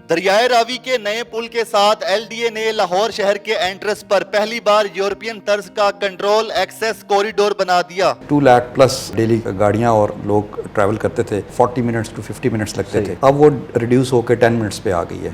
दरियाए रावी के नए पुल के साथ एलडीए ने लाहौर शहर के एंट्रेंस पर पहली बार यूरोपियन तर्ज का कंट्रोल एक्सेस कॉरिडोर बना दिया। 2 लाख प्लस डेली गाड़ियां और लोग ट्रैवल करते थे। 40 मिनट्स टू 50 मिनट्स लगते थे, अब वो रिड्यूस होकर 10 मिनट्स पे आ गई है।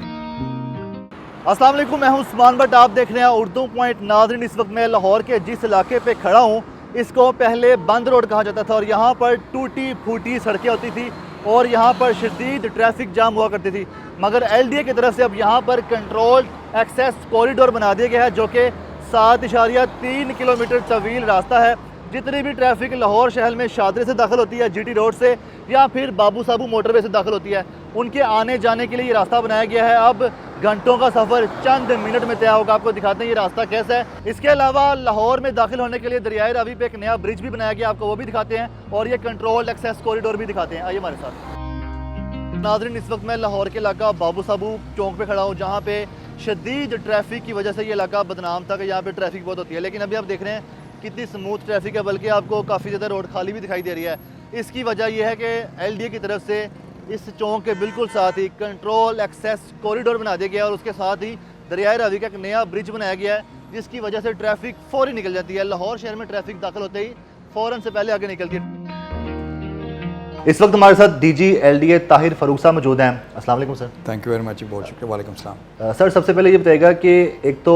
अस्सलाम वालेकुम, मैं हूं उस्मान बट, आप देख रहे हैं उर्दू पॉइंट। नाज़रीन, इस वक्त मैं लाहौर के जिस इलाके पे खड़ा हूं इसको पहले बंद रोड कहा जाता था और यहाँ पर टूटी फूटी सड़कें होती थी और यहाँ पर शदीद ट्रैफिक जाम हुआ करती थी। मगर एलडीए की तरफ से अब यहाँ पर कंट्रोल एक्सेस कॉरिडोर बना दिया गया है जो कि 7.3 किलोमीटर तवील रास्ता है। जितनी भी ट्रैफिक लाहौर शहर में शादरे से दाखिल होती है, जीटी रोड से या फिर बाबू साबू मोटरवे से दाखिल होती है, उनके आने जाने के लिए ये रास्ता बनाया गया है। अब घंटों का सफ़र चंद मिनट में तय होगा। आपको दिखाते हैं ये रास्ता कैसा है। इसके अलावा लाहौर में दाखिल होने के लिए दरियाए रावी पे एक नया ब्रिज भी बनाया गया, आपको वो भी दिखाते हैं और ये कंट्रोल एक्सेस कॉरिडोर भी दिखाते हैं। आइए हमारे साथ। नाज़रीन, इस वक्त मैं लाहौर के इलाका बाबू साबू चौक पे खड़ा हूँ जहाँ पे शदीद ट्रैफिक की वजह से ये इलाका बदनाम था कि यहाँ पे ट्रैफिक बहुत होती है, लेकिन अभी आप देख रहे हैं कितनी स्मूथ ट्रैफिक है, बल्कि आपको काफ़ी ज़्यादा रोड खाली भी दिखाई दे रही है। इसकी वजह यह है कि एलडीए की तरफ से इस चौक के बिल्कुल साथ ही कंट्रोल एक्सेस कॉरिडोर बना दिया गया और उसके साथ ही दरियाए रावी का एक नया ब्रिज बनाया गया है जिसकी वजह से ट्रैफिक फ़ौरी निकल जाती है। लाहौर शहर में ट्रैफिक दाखिल होते ही फ़ौरन से पहले आगे निकलती है। इस वक्त हमारे साथ डीजी एलडीए ताहिर फरूक साहब मौजूद हैं। अस्सलाम वालेकुम sir. Thank you very much, बहुत शुक्रिया। वालेकुम सलाम। सर, सबसे पहले ये बताइएगा कि एक तो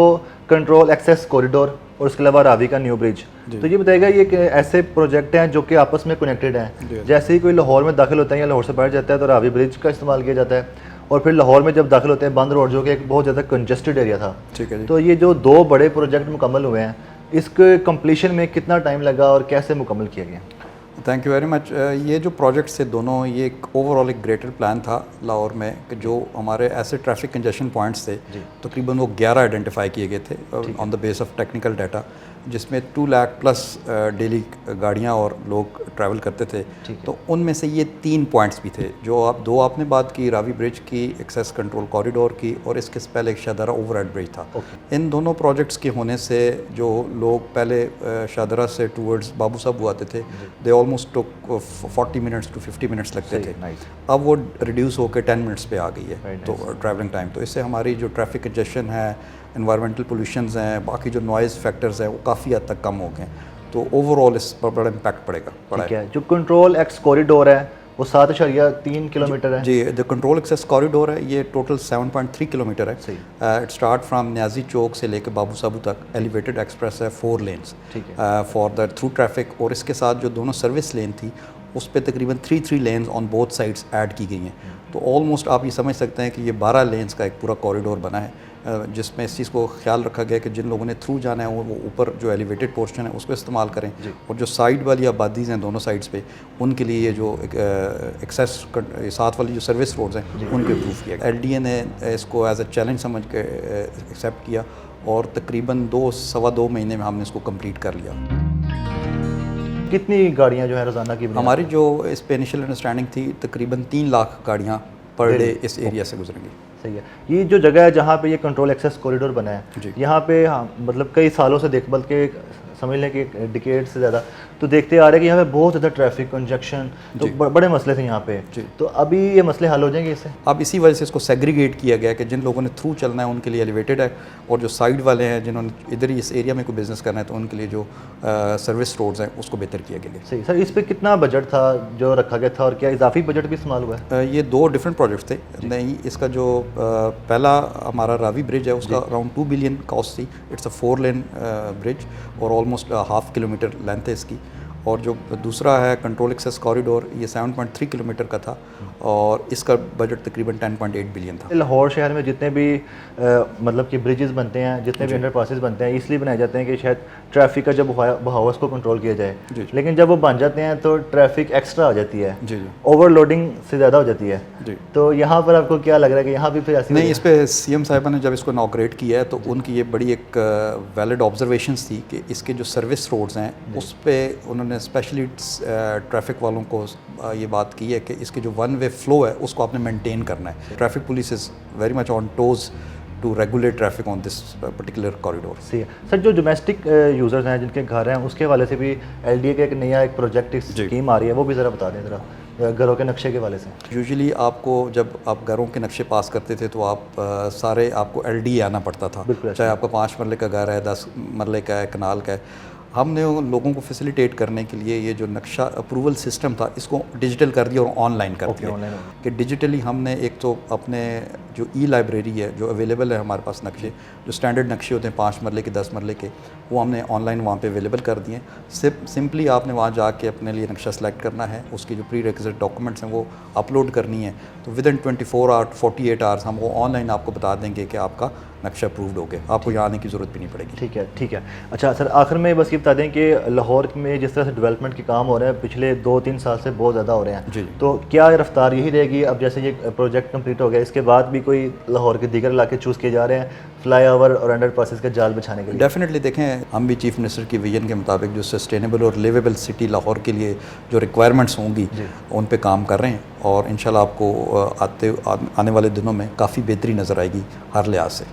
कंट्रोल एक्सेस कॉरिडोर और उसके अलावा रावी का न्यू ब्रिज, तो ये बताइएगा ये ऐसे प्रोजेक्ट हैं जो कि आपस में कनेक्टेड हैं। जैसे ही कोई लाहौर में दाखिल होता है या लाहौर से बाहर जाता है तो रावी ब्रिज का इस्तेमाल किया जाता है और फिर लाहौर में जब दाखिल होते हैं बंद रोड जो कि एक बहुत ज़्यादा कंजस्टेड एरिया था। ठीक है जी। तो ये जो दो बड़े प्रोजेक्ट मुकम्मल हुए हैं, इसके कम्प्लीशन में कितना टाइम लगा और कैसे मुकम्मल किया गया? Thank you very much. ये जो प्रोजेक्ट्स थे दोनों, ये एक ओवरऑल एक ग्रेटर प्लान था लाहौर में कि जो हमारे ऐसे ट्रैफिक कंजेशन पॉइंट्स थे, तकरीबन वो 11 आइडेंटिफाई किए गए थे on the base of technical data, जिसमें 2 लाख प्लस डेली गाड़ियां और लोग ट्रैवल करते थे। तो उनमें से ये 3 पॉइंट्स भी थे जो आपने बात की, रावी ब्रिज की, एक्सेस कंट्रोल कॉरिडोर की, और इसके पहले एक शाहदरा ओवरहेड ब्रिज था। इन दोनों प्रोजेक्ट्स के होने से जो लोग पहले शाहदरा से टूवर्ड्स बाबू साहब आते थे, they almost took 40 minutes to 50 minutes लगते थे, अब वो रिड्यूस होकर 10 मिनट्स पे आ गई है तो ट्रैवलिंग टाइम। तो इससे हमारी जो ट्रैफिक कंजेशन है, इन्वायरमेंटल पोल्यूशंस हैं, बाकी जो नॉइज़ फैक्टर्स हैं वो काफ़ी हद तक कम हो गए। तो ओवरऑल इस पर बड़ा इम्पैक्ट पड़ेगा। ठीक है, जो कंट्रोल एक्स कॉरिडोर है वो 7.3 किलोमीटर है जी। द कंट्रोल एक्सेस कॉरिडोर है, ये टोटल 7.3 किलोमीटर है। इट स्टार्ट फ्राम न्याजी चौक से लेकर बाबू साबू तक। एलिवेटेड एक्सप्रेस है, 4 lens for the through traffic, और इसके साथ जो दोनों सर्विस लेन थी उस पर तकरीबन 3 lens on both sides add की गई हैं। तो ऑलमोस्ट आप ये समझ सकते हैं कि ये 12 लेन्स का एक पूरा कॉरिडोर बना है, जिसमें इस चीज़ को ख्याल रखा गया कि जिन लोगों ने थ्रू जाना है वो ऊपर जो एलिवेटेड पोर्शन है उसको इस्तेमाल करें, और जो साइड वाली आबादीज़ हैं दोनों साइड्स पे, उनके लिए ये जो एक्सेस साथ वाली जो सर्विस रोड्स हैं उनके इम्प्रूव किया गया। एलडीए ने इसको एज ए चैलेंज समझ के एक्सेप्ट किया और तकरीबन 2-2.25 महीने में हमने इसको कंप्लीट कर लिया। कितनी गाड़ियाँ जो है रोज़ाना की हमारी जो इस पे इनिशियल अंडरस्टैंडिंग थी, तकरीबन 3 लाख गाड़ियाँ पर डे इस एरिया से गुजरेंगी। सही है। ये जो जगह है जहाँ पे ये कंट्रोल एक्सेस कॉरिडोर बना है, यहाँ पे मतलब कई सालों से देख, बल्कि समझ लें कि डिकेड से ज़्यादा तो देखते आ रहे हैं कि यहाँ पे बहुत ज़्यादा ट्रैफिक कंजक्शन, तो बड़े मसले थे यहाँ पे। तो अभी ये मसले हल हो जाएंगे इससे? अब इसी वजह से इसको सेग्रीगेट किया गया कि जिन लोगों ने थ्रू चलना है उनके लिए एलिवेटेड है, और जो साइड वाले हैं जिन्होंने इधर ही इस एरिया में कोई बिज़नेस करना है तो उनके लिए जो सर्विस रोड्स हैं उसको बेहतर किया गया। सही सर, इस पर कितना बजट था जो रखा गया था और क्या इजाफी बजट भी इस्तेमाल हुआ है? ये 2 डिफरेंट प्रोजेक्ट्स थे। नहीं, इसका जो पहला हमारा रावी ब्रिज है उसका अराउंड 2 बिलियन कॉस्ट थी। इट्स अ 4 लेन ब्रिज और ऑलमोस्ट हाफ किलोमीटर लेंथ है इसकी। और जो दूसरा है कंट्रोल एक्सेस कॉरिडोर, ये 7.3 किलोमीटर का था और इसका बजट तकरीबन 10.8 बिलियन था। लाहौर शहर में जितने भी मतलब कि ब्रिजेस बनते हैं, जितने भी अंडरपासेस बनते हैं, इसलिए बनाए जाते हैं कि शायद ट्रैफिक का जब बहाव उसको कंट्रोल किया जाए, लेकिन जब वो बन जाते हैं तो ट्रैफिक एक्स्ट्रा हो जाती है, ओवरलोडिंग से ज़्यादा हो जाती है। तो यहाँ पर आपको क्या लग रहा है कि यहाँ भी फिर ऐसी नहीं? इस पर सीएम साहिबा ने जब इसको इनॉग्रेट किया है तो उनकी ये बड़ी एक वैलिड ऑब्जर्वेशंस थी कि इसके जो सर्विस रोड्स हैं उस पर उन्होंने स्पेशली ट्रैफिक वालों को ये बात की है कि इसके जो वन वे फ्लो है उसको आपने मेंटेन करना है। Traffic police is very much on toes to regulate traffic on this particular corridor. सही है सर। जो डोमेस्टिक यूज़र्स हैं जिनके घर हैं उसके हवाले से भी एलडीए का एक नया एक प्रोजेक्ट स्कीम आ रही है, वो भी ज़रा बता दें ज़रा। घरों के नक्शे के वाले से? यूजुअली आपको जब आप घरों के नक्शे पास करते थे तो आप सारे आपको LD आना पड़ता था, बिल्कुल चाहे आपका 5 मरले का घर है, 10 मरले का है, कनाल का है। हमने उन लोगों को फैसिलिटेट करने के लिए ये जो नक्शा अप्रूवल सिस्टम था इसको डिजिटल कर दिया और ऑनलाइन कर दिया। ऑनलाइन कि डिजिटली हमने एक तो अपने जो लाइब्रेरी है जो अवेलेबल है हमारे पास नक्शे, जो स्टैंडर्ड नक्शे होते हैं 5 मरले के 10 मरले के, वो हमने ऑनलाइन वहाँ पे अवेलेबल कर दिए। सिंपली आपने वहाँ जाके अपने लिए नक्शा सेलेक्ट करना है, उसकी जो प्री रिक्विजिट डॉक्यूमेंट्स हैं वो अपलोड करनी है, तो विदिन 24 आवर 48 आवर्स हम वो ऑनलाइन आपको बता देंगे कि आपका नक्शा अप्रूव्ड हो गया, आपको यहाँ आने की ज़रूरत भी नहीं पड़ेगी। ठीक है, ठीक है। अच्छा सर, आखिर में बस ये बता दें कि लाहौर में जिस तरह से डेवलपमेंट के काम हो रहे हैं पिछले 2-3 साल से बहुत ज़्यादा हो रहे हैं जी। तो क्या रफ्तार यही रहेगी? अब जैसे ये प्रोजेक्ट कंप्लीट हो गया, इसके बाद भी कोई लाहौर के दीगर इलाके चूज़ किए जा रहे हैं फ्लाईओवर और अंडरपासेस का जाल बिछाने के लिए? डेफिनेटली देखें, हम भी चीफ मिनिस्टर की विजन के मुताबिक जो सस्टेनेबल और लिवेबल सिटी लाहौर के लिए जो रिक्वायरमेंट्स होंगी उन पे काम कर रहे हैं, और इंशाल्लाह आपको आने वाले दिनों में काफ़ी बेहतरी नज़र आएगी हर लिहाज से।